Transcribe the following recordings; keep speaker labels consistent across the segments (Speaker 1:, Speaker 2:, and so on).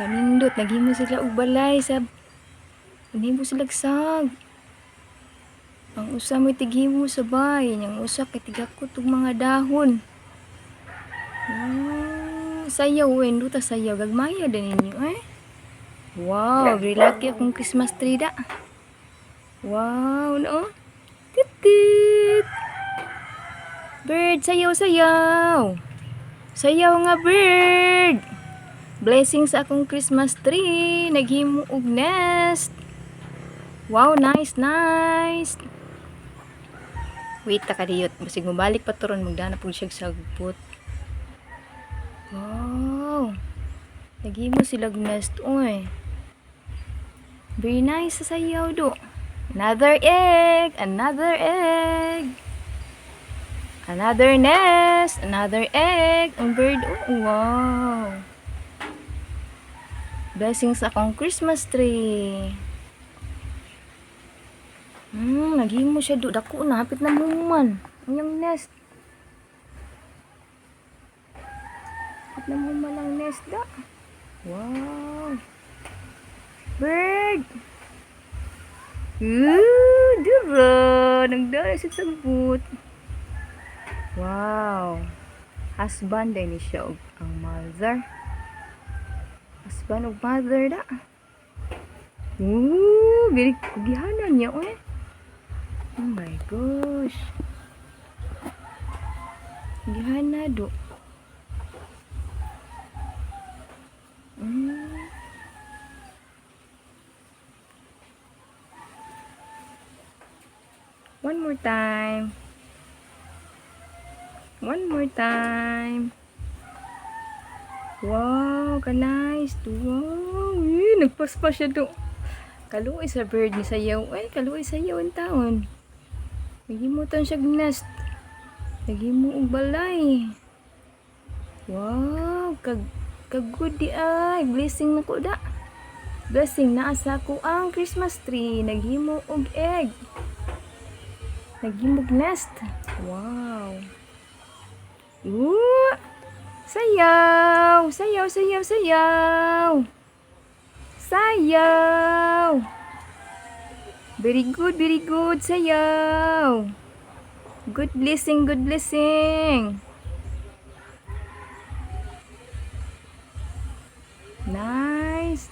Speaker 1: Kanindot, naghimo sila og balay sa naghimo sila sag. Ang usa mo'y tighimo sa bay, ang usa kay tigakot og mga dahon. Sayaw, duta sayaw, gagmaya din ninyo eh. Wow, rilaki akong Christmas tree da. Wow, no? Titit. Bird, sayaw, sayaw. Sayaw nga bird. Blessing sa akong Christmas tree, naghimo og nest. Wow, nice, nice. Wait ta kadiyot, basig mo balik pa turon magdana pud siya sa gupot. Wow. Naghimo sila og nest oy. Very nice sa sayaw do. Another egg, another egg. Another nest, another egg. Ang bird, oh, wow. Blessing sa akong Christmas tree. Naghimo siya do. Dako na, hapit na muman. Ang yung nest. Hapit na muman ang nest da. Wow. Bird. Dura. Nagdala siya sa boot. Wow. Husband din siya og ang mother. Husband og mother da. Very kugihanan niya oy. Oh my gosh. Gihana do. One more time. One more time. Wow, ka-nice. Wow, nagpaspa siya do. Kaluoy sa bird ni sayaw. Ay, kaluoy sayaw ang taon. Nagimutan siya nest. Nagimo og balay. Wow, kag-good di ay. Blessing na ko da. Blessing na asa ko ang Christmas tree. Naghimo og egg. Naghimo og nest. Wow. Sayaw! Sayaw, sayaw, sayaw! Sayaw! Very good, sayaw! Good blessing, good blessing! Nice!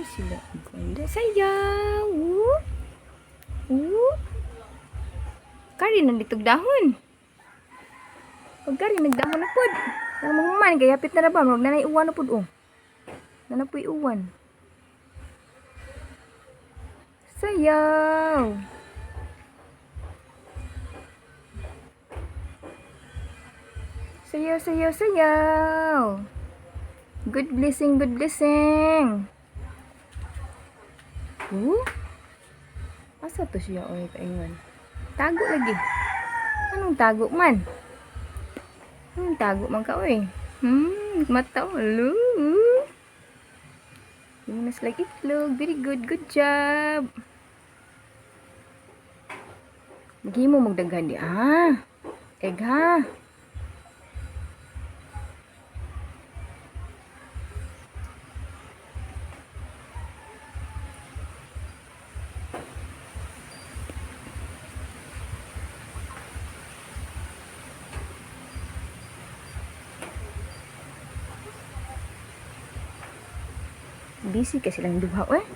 Speaker 1: Sila ganda. Sayaw! Kari na ditog dahon. Pag kari nagdahon na pod. Ang mahuman, kaya hapit na ba? Huwag na naiuwan na pod. Nanapoy uwan. Sayaw! Sayaw, sayaw, sayaw! Good blessing, good blessing! Asa to siya oy kaingon? Tago lagi. Anong tago man? Anong tago man ka oy? Mata ulo. Lunas like itlog. Very good, good job. Lagi mo magdaghan di egg ha. Busy kasi lang duha eh.